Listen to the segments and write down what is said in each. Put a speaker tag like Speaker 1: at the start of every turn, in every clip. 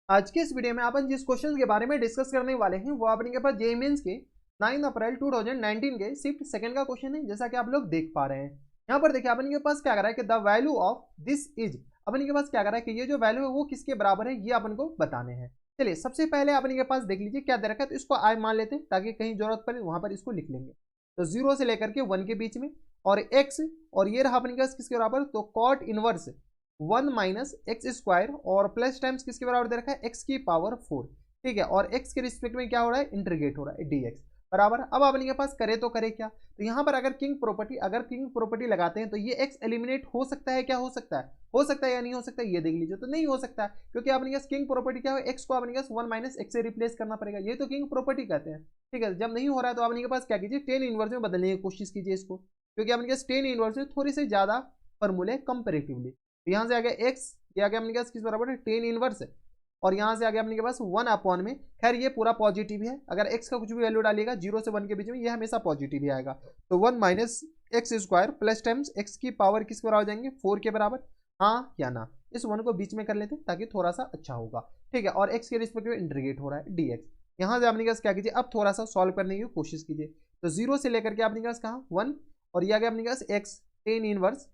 Speaker 1: आज के इस वीडियो में अपन जिस क्वेश्चन के बारे में डिस्कस करने वाले हैं वो अपने के पास जेईई मेंस के 9 अप्रैल 2019 के शिफ्ट सेकंड का क्वेश्चन है, जैसा कि आप लोग देख पा रहे हैं। यहाँ पर देखिए अपन के पास क्या कर रहा है कि the value of this is, अपन के पास क्या कर रहा है कि ये जो वैल्यू है वो किसके बराबर है, ये अपन को बताने हैं। चलिए सबसे पहले अपन के पास देख लीजिए क्या दे रखा है, तो इसको आई मान लेते हैं ताकि कहीं जरूरत पड़े वहां पर इसको लिख लेंगे। तो 0 से लेकर के 1 के बीच में और एक्स, और ये रहा अपने के पास किसके बराबर, तो cot inverse 1 minus x square और प्लस टाइम्स किसके बराबर दे रखा है, एक्स की पावर 4। ठीक है, और एक्स के रिस्पेक्ट में क्या हो रहा है, इंटीग्रेट हो रहा है dx बराबर। अब अपने के पास करे तो करे क्या, तो यहाँ पर अगर किंग प्रॉपर्टी लगाते हैं तो ये एक्स एलिमिनेट हो सकता है, क्या हो सकता है या नहीं हो सकता है, ये देख लीजिए। तो नहीं हो सकता है क्योंकि अपने पास किंग प्रॉपर्टी क्या है, एक्स को अपने पास 1 माइनस एक्स से रिप्लेस करना पड़ेगा, ये तो किंग प्रॉपर्टी कहते हैं। ठीक है, जब नहीं हो रहा है तो अपने के पास क्या कीजिए, टेन इनवर्स में बदलने की कोशिश कीजिए इसको, क्योंकि अपने पास टेन इनवर्स में थोड़ी सी ज्यादा फॉर्मूले कंपेरेटिवली। तो यहाँ से आ गया एक्स, ये आ गया अपने पास किस बराबर है, टेन इनवर्स है, और यहाँ से आ गया अपने के पास 1 अपॉन में। खैर ये पूरा पॉजिटिव है, अगर एक्स का कुछ भी वैल्यू डालिएगा 0 से 1 के बीच में ये हमेशा पॉजिटिव ही आएगा। तो 1 minus x square plus times x की पावर किसके बराबर हो जाएंगे, 4 के बराबर, हाँ या ना। इस 1 को बीच में कर लेते हैं ताकि थोड़ा सा अच्छा होगा। ठीक है, और एक्स के रिस्पेक्ट में इंटीग्रेट हो रहा है dx। यहाँ से अपने पास क्या कीजिए, अब थोड़ा सा सॉल्व करने की कोशिश कीजिए। तो 0 से लेकर के अपने पास कहाँ 1, और ये आ गया अपने पास एक्स टेन इनवर्स।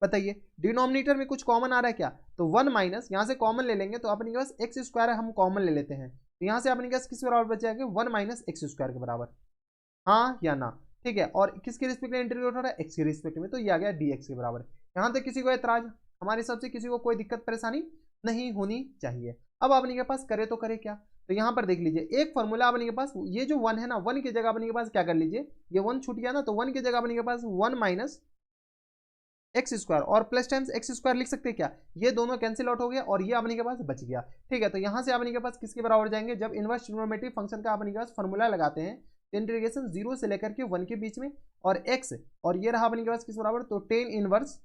Speaker 1: बताइए डिनोमिनेटर में कुछ कॉमन आ रहा है क्या, तो 1 माइनस यहाँ से कॉमन ले लेंगे तो अपने पास एक्स स्क्वायर हम कॉमन ले लेते हैं, तो यहाँ से अपने पास किस बराबर बच जाएगा, 1 माइनस एक्स स्क्वायर के बराबर, हाँ या ना। ठीक है, और किसके रिस्पेक्ट में इंटीग्रेट हो रहा है, एक्स के रिस्पेक्ट में, तो ये आ गया dx के बराबर। यहाँ तक किसी को एतराज, हमारे हिसाब से किसी को कोई दिक्कत परेशानी नहीं होनी चाहिए। अब अपने के पास करे तो करे क्या, तो यहाँ पर देख लीजिए एक फॉर्मूला अपने के पास, ये जो 1 है ना, 1 की जगह अपने के पास क्या कर लीजिए, ये 1 छूट गया ना, तो 1 की जगह अपने के पास 1 माइनस एक्स स्क्वायर और प्लस टाइम्स एक्स स्क्वायर लिख सकते हैं क्या, ये दोनों कैंसिल आउट हो गया और ये अपने के पास बच गया। ठीक है, तो यहाँ से अपने के पास किसके बराबर जाएंगे, जब इनवर्स ट्रिग्नोमेट्रिक फंक्शन का अपने के पास फॉर्मूला लगाते हैं तो इंटीग्रेशन 0 से लेकर के 1 के बीच में और एक्स, और ये रहा अपने के पास किस बराबर, तो tan inverse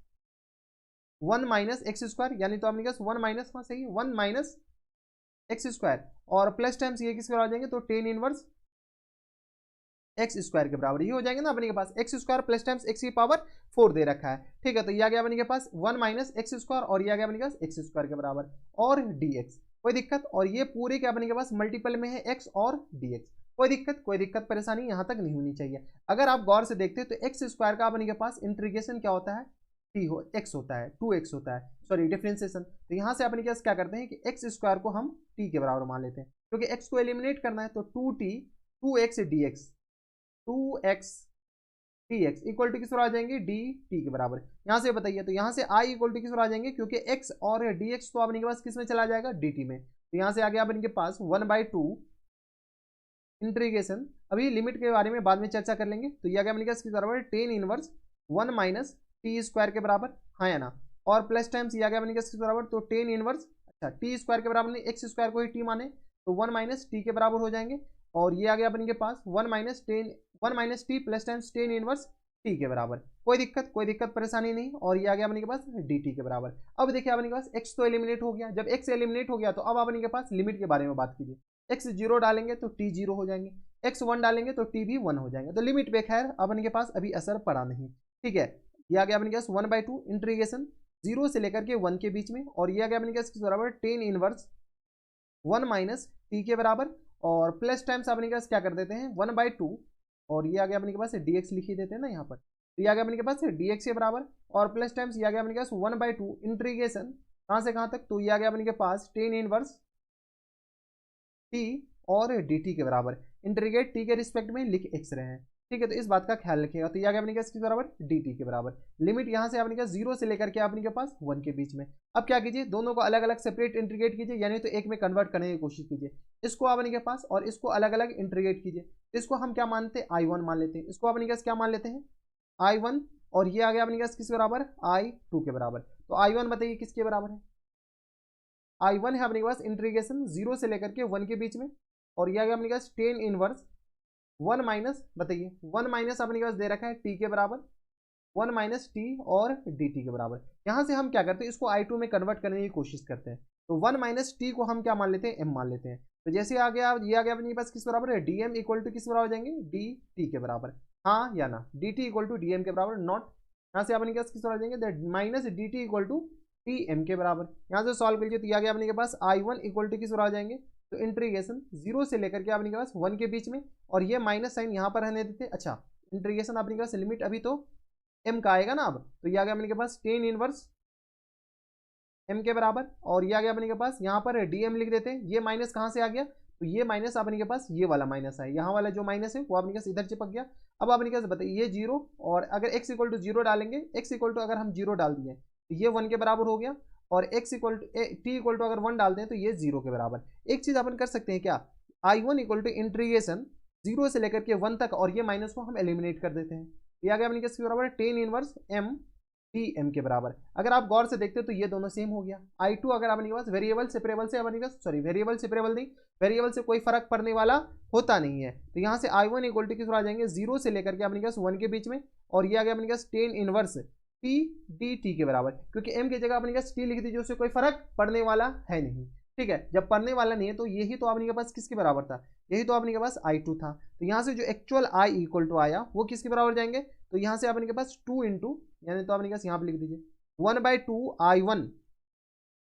Speaker 1: 1 minus x square, यानी तो अपने के पास 1 माइनस हाँ सही 1 माइनस एक्स स्क्वायर और प्लस टाइम्स ये किसके बराबर जाएंगे, तो टेन इनवर्स एक्स स्क्वायर के बराबर, ये हो जाएंगे ना अपने के पास x square plus times x की पावर 4 दे रखा है। ठीक है, तो ये आ गया अपने के पास 1 माइनस एक्स स्क्वायर और ये आ गया अपने के पास एक्स स्क्वायर के बराबर और dx, कोई दिक्कत, और ये पूरे के अपने के पास मल्टीपल में है x और dx, कोई दिक्कत परेशानी यहाँ तक नहीं होनी चाहिए। अगर आप गौर से देखते हैं तो एक्स स्क्वायर का अपने के पास इंटीग्रेशन क्या होता है, टी हो एक्स होता है, 2x होता है, सॉरी डिफ्रेंसिएशन। तो यहाँ से अपने के पास क्या करते हैं कि एक्स स्क्वायर को हम टी के बराबर मान लेते हैं, क्योंकि एक्स को एलिमिनेट करना है, तो 2t 2x dx 2x dx equal to किस पर आ जाएंगे, dt के बराबर। यहाँ से बताइए, तो यहाँ से i इक्वल टू किस पर आ जाएंगे, क्योंकि x और dx तो अपने के पास किस में चला जाएगा, dt में। तो यहाँ से आ गया अपने के पास 1/2 इंटीग्रेशन, अभी लिमिट के बारे में बाद में चर्चा कर लेंगे। तो ये आ गया अपने के पास किस बराबर, tan inverse 1 minus T square के बराबर, हाँ या ना। और प्लस टाइम्स ये आ गया अपने के पास किस बराबर, तो टेन इनवर्स, अच्छा टी स्क्वायर के बराबर नहीं, एक्स स्क्वायर को ही टी माने, तो 1 माइनस टी के बराबर हो जाएंगे। और ये आ गया अपने के पास 1 minus T plus times ten inverse T के बराबर, कोई दिक्कत परेशानी नहीं, और ये आ गया अपने के पास डी टी के बराबर। अब देखिए अपने के पास एक्स तो एलिमिनेट हो गया, जब एक्स एलिमिनेट हो गया तो अब अपने के पास लिमिट के बारे में बात कीजिए। एक्स 0 डालेंगे तो टी 0 हो जाएंगे, एक्स 1 डालेंगे तो टी भी 1 हो जाएंगे, तो लिमिट पे खैर अपने के पास अभी असर पड़ा नहीं। ठीक है, ये आ गया अपने के पास 1/2 इंटीग्रेशन 0 से लेकर के 1 के बीच में, और ये आ गया अपने के पास किस बराबर, टेन इनवर्स 1 माइनस टी के बराबर, और प्लस टाइम्स अपने के पास क्या कर देते हैं 1/2, और ये आ गया अपने के पास dx लिख ही देते हैं ना यहाँ पर, तो ये आ गया अपने के पास dx के बराबर, और प्लस टाइम्स ये आ गया अपने के पास 1/2 इंटीग्रेशन कहाँ से कहाँ तक, तो ये आ गया अपने के पास टेन इनवर्स टी और dt के बराबर, इंटीग्रेट टी के रिस्पेक्ट में लिख एक्स रहे हैं। ठीक है, तो इस बात का ख्याल रखिएगा। तो ये आ गया अपने के पास किस बराबर, dt के बराबर, लिमिट यहाँ से अपने के 0 से लेकर के अपने के पास 1 के बीच में। अब क्या कीजिए, दोनों को अलग अलग सेपरेट इंटीग्रेट कीजिए, यानी तो एक में कन्वर्ट करने की कोशिश कीजिए, इसको अपने के पास और इसको अलग अलग इंटीग्रेट कीजिए। इसको हम क्या मानते हैं, i1 मान लेते हैं, इसको अपने के पास क्या मान लेते हैं i1, और ये आ गया अपने के पास किस बराबर, i2 के बराबर। तो i1 बताइए किसके बराबर है, i1 है अपने के पास इंटीग्रेशन 0 से लेकर के 1 के बीच में, और ये आ गया अपने के पास टेन इनवर्स 1 माइनस, बताइए 1 माइनस अपने के पास दे रखा है टी के बराबर, 1 माइनस टी और डी टी के बराबर। यहाँ से हम क्या करते हैं, इसको i2 में कन्वर्ट करने की कोशिश करते हैं, तो 1 माइनस टी को हम क्या मान लेते हैं, m मान लेते हैं। तो जैसे आ गया, ये आ गया अपने पास किस बराबर है, डी एम इक्वल टू किस बराबर हो जाएंगे, डी टी के बराबर, हाँ या ना, D T equal to D M के बराबर, नॉट। यहाँ से अपने पास किस बराबर हो जाएंगे, minus D T equal to T M के बराबर। यहाँ से सॉल्व कर लीजिए तो यह आ गया अपने के पास I1 इक्वल टू किस बराबर आ जाएंगे, तो इंटीग्रेशन 0 से लेकर के अपने के पास 1 के बीच में, और ये माइनस साइन यहाँ पर रहने देते। अच्छा, इंटीग्रेशन अपने के पास लिमिट अभी तो m का आएगा ना, अब तो ये आ गया अपने के पास टेन इनवर्स m के बराबर, और ये आ गया अपने के पास यहाँ पर dm लिख देते हैं। ये माइनस कहाँ से आ गया, तो ये माइनस अपने के पास ये वाला माइनस है, यहाँ वाला जो माइनस है वो अपने के पास इधर चिपक गया। अब अपने के पास बताइए ये जीरो, और अगर x इक्वल टू जीरो डालेंगे, x इक्वल टू अगर हम जीरो डाल दिए तो ये 1 के बराबर हो गया, और x equal to T equal to अगर 1 डालते हैं तो ये 0 के बराबर। एक चीज अपन कर सकते हैं क्या, I1 इक्वल टू इंटीग्रेशन 0 से लेकर के 1 तक, और ये माइनस को हम एलिमिनेट कर देते हैं। ये आ गया अपने के बराबर tan inverse m T M के बराबर। अगर आप गौर से देखते हो तो ये दोनों सेम हो गया। I2 अगर अपने पास वेरिएबल सेपरेबल से अपने पास, सॉरी वेरिएबल सेपरेबल नहीं, वेरिएबल से कोई फर्क पड़ने वाला होता नहीं है, तो यहाँ से I1 इक्वल टू किस आ जाएंगे 0 से लेकर के अपने पास 1 के बीच में, और ये आ गया अपने पास tan inverse T D T के बराबर, क्योंकि m की जगह अपने पास टी लिख दीजिए, उससे कोई फर्क पड़ने वाला है नहीं। ठीक है, जब पढ़ने वाला नहीं है तो यही तो आपने के पास किसके बराबर था, यही तो आपने के पास I2 था। तो यहाँ से जो एक्चुअल I इक्वल टू आया वो किसके बराबर जाएंगे, तो यहाँ से आपने के पास 2 इंटू, यानी तो आपने के पास यहाँ पे लिख दीजिए 1/2 I1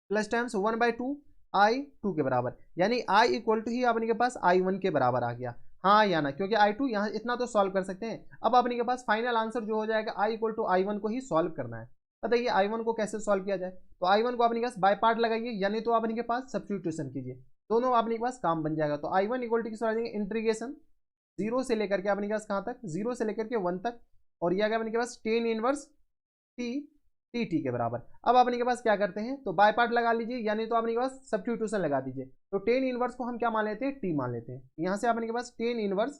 Speaker 1: प्लस टाइम्स 1/2 I2 के बराबर, यानी I इक्वल टू ही आपने के पास I1 के बराबर आ गया। हाँ या ना, क्योंकि I2 यहाँ इतना तो सॉल्व कर सकते हैं। अब आपने के पास फाइनल आंसर जो हो जाएगा I इक्वल टू I1 को ही सॉल्व करना है। बताइए I1 को कैसे सॉल्व किया जाए, तो I1 को अपने पास बाय पार्ट लगाइए, यानी तो आपने के पास सब्स्टिट्यूशन कीजिए, दोनों अपने के पास काम बन जाएगा। तो I1 इक्वल टू किस आ जाएंगे इंटीग्रेशन 0 से लेकर के अपने के पास कहाँ तक, 0 से लेकर के 1 तक, और ये आ गया अपने के पास tan inverse T T T के बराबर। अब अपने के पास क्या करते हैं, तो बाय पार्ट लगा लीजिए, यानी तो अपने के पास सब्स्टिट्यूशन लगा दीजिए। तो टेन इनवर्स को हम क्या मान लेते हैं, टी मान लेते हैं। यहाँ से अपने के पास टेन इनवर्स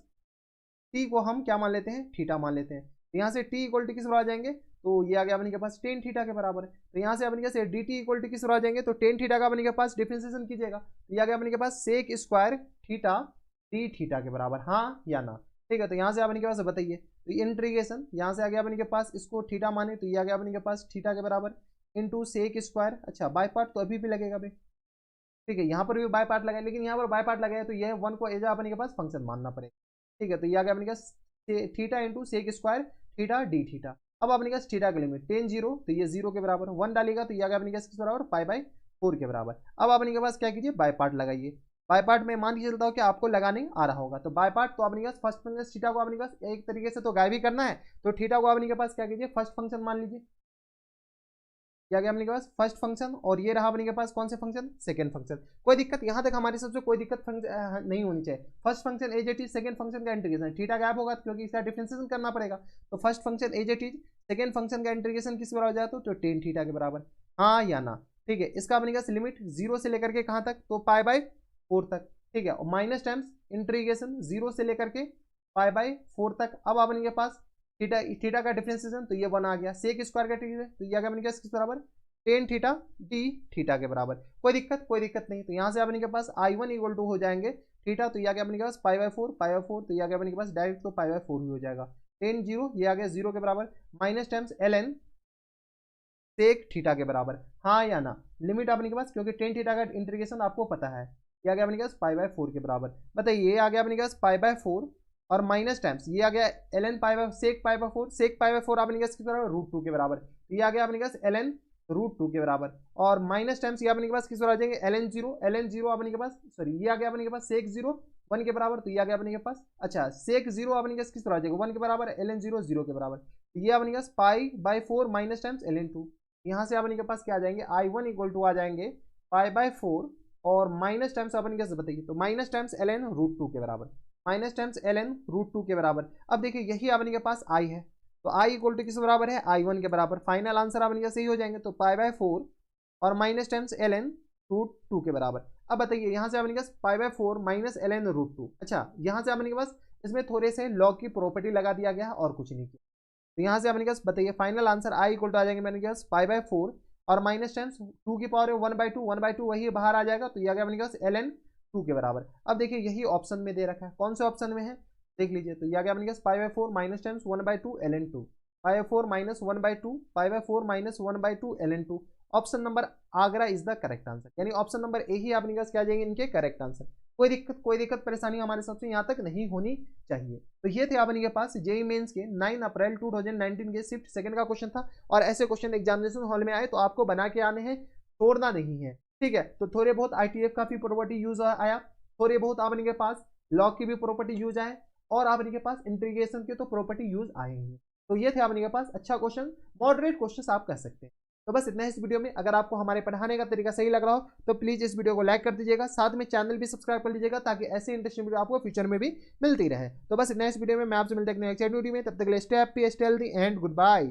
Speaker 1: टी को हम क्या मान लेते हैं, थीटा मान लेते हैं। यहाँ से टी इक्वल टू किस बराबर आ जाएंगे, तो ये आ गया अपने के पास टेन थीटा के बराबर है। तो यहाँ से अपने के पास डी टी इक्वल टू किस बराबर आ जाएंगे, तो टेन थीटा का अपने के पास डिफरेंशिएशन कीजिएगा, तो ये आ गया अपने के पास sec square theta D theta के बराबर, हाँ या ना। ठीक है, तो यहाँ से अपने के पास बताइए, तो इंटीग्रेशन यहाँ से आ गया अपने के पास, इसको थीटा माने तो ये आ गया अपने के पास थीटा के बराबर इंटू सेक स्क्वायर। अच्छा, बाय पार्ट तो अभी भी लगेगा भाई, ठीक है, यहाँ पर भी बाय पार्ट लगाए, लेकिन यहाँ पर बाय पार्ट लगाए तो यह 1 को एज अपने के पास फंक्शन मानना पड़ेगा। ठीक है, तो ये आ गया अपने के पास theta into sec square theta D theta. अब अपने पास थीटा का लिमिट टेन जीरो, तो ये 0 के बराबर, 1 डालेगा तो ये आ गया अपने पास किस बराबर π/4 के बराबर। अब अपने के पास क्या कीजिए, बाय पार्ट लगाइए। बाय पार्ट में मान के चलता हूँ कि आपको लगाने आ रहा होगा, तो बाय पार्ट तो अपने पास फर्स्ट फंक्शन थीटा को अपने पास एक तरीके से तो गायब ही करना है, तो थीटा को अपने के पास क्या कीजिए फर्स्ट फंक्शन मान लीजिए। क्या गया अपने के पास फर्स्ट फंक्शन, और ये रहा अपने के पास कौन से फंक्शन, सेकंड फंक्शन। कोई दिक्कत यहाँ तक हमारी सबसे कोई दिक्कत नहीं होनी चाहिए। First function as it is, second function का इंटीग्रेशन, थीटा गैप होगा क्योंकि इसका डिफरेंशिएशन करना पड़ेगा। तो first function as it is, second function का इंटीग्रेशन किस बराबर जाए, तो टेन थीटा के बराबर, हाँ या ना। ठीक है, इसका अपने पास लिमिट 0 से लेकर के कहाँ तक, तो π/4 तक। ठीक है, और माइनस टाइम्स इंटीग्रेशन 0 से लेकर के π/4 तक। अब अपने के पास थीटा थीटा का डिफरेंशिएशन, तो ये 1 आ गया, सेक स्क्वायर का ठीक है, तो ये आ गया अपने के पास किस बराबर, टेन थीटा डी थीटा के बराबर। कोई दिक्कत नहीं। तो यहाँ से अपने के पास I1 इक्वल टू हो जाएंगे थीटा, तो ये आ गया अपने के पास π/4, तो ये आ गया अपने के पास डायरेक्ट तो π/4 ही हो जाएगा। टेन जीरो, ये आ गया 0 के बराबर, minus times ln sec theta के बराबर, हाँ या ना। लिमिट अपने के पास, क्योंकि टेन थीटा का इंटीग्रेशन आपको पता है, ये आ गया अपने के पास π/4 के बराबर। बताइए ये आ गया अपने के पास π/4, और माइनस टाइम्स ये आ गया ln सेक π/4, सेक π/4 अपने के पास किस बराबर, √2 के बराबर, ये आ गया अपने के पास ln √2 के बराबर, और माइनस टाइम्स ये अपने के पास किस बराबर आ जाएंगे, ln 0 अपने के पास, सॉरी ये आ गया अपने के पास सेक 0 1 के बराबर, तो ये आ गया अपने के पास, अच्छा सेक 0 अपने के पास किस बराबर आ जाएगा 1 के बराबर, ln 0 0 के बराबर, तो ये अपने के पास π/4 माइनस टाइम्स ln 2। यहाँ से अपने के पास क्या आ जाएंगे, I1 इक्वल टू आ जाएंगे π/4, और माइनस टाइम्स अपने कैसे बताइए, तो माइनस टाइम्स ln √2 के बराबर, माइनस टाइम्स ln √2 के बराबर। अब देखिए यही अपने के पास I है, तो I इक्वल टू किस बराबर है, I1 के बराबर। फाइनल आंसर अपने का सही हो जाएंगे, तो π/4 और माइनस टाइम्स ln √2 के बराबर। अब बताइए यहाँ से अपने के पास π/4 माइनस ln √2। अच्छा, यहाँ से अपने के पास इसमें थोड़े से लॉग की प्रॉपर्टी लगा दिया गया है और कुछ नहीं किया। तो यहाँ से अपने के पास बताइए final answer I equal to आ जाएंगे मेरे पास π/4 और माइनस टाइम्स 2 की पावर 1/2 वही बाहर आ जाएगा, तो ये आ गया अपने के पास ln 2 के बराबर। अब देखिए यही ऑप्शन में दे रखा है, कौन से ऑप्शन में है देख लीजिए, तो ये आ गया अपने पास π/4 minus times 1/2 ln 2, π/4 minus 1/2, π/4 minus 1/2 ln 2। Option number आगरा इज द करेक्ट आंसर, यानी ऑप्शन नंबर ए ही अपने पास क्या आ जाएंगे इनके करेक्ट आंसर। कोई दिक्कत परेशानी हमारे हिसाब से यहाँ तक नहीं होनी चाहिए। तो ये थे अपने के पास जेईई मेंस के 9 अप्रैल 2019 के शिफ्ट सेकंड का क्वेश्चन था। और ऐसे क्वेश्चन एग्जामिनेशन हॉल में आए तो आपको बना के आने हैं, छोड़ना नहीं है, ठीक है। तो थोड़े बहुत आईटीएफ का भी प्रॉपर्टी यूज आया, थोड़े बहुत आपने के पास लॉग की भी प्रॉपर्टी यूज आए, और आपने के पास इंटीग्रेशन के तो प्रॉपर्टी यूज आए हैं। तो ये थे आपने के पास अच्छा क्वेश्चन, मॉडरेट क्वेश्चन आप कह सकते हैं। तो बस इतना है इस वीडियो में। अगर आपको हमारे पढ़ाने का तरीका सही लग रहा हो तो प्लीज इस वीडियो को लाइक कर दीजिएगा, साथ में चैनल भी सब्सक्राइब कर लीजिएगा ताकि ऐसे इंटरेस्टिंग वीडियो आपको फ्यूचर में भी मिलती रहे। तो बस इतना है इस वीडियो में, मैं आपसे मिलते हैं नेक्स्ट वीडियो में, तब तक के लिए stay happy, stay healthy and good bye.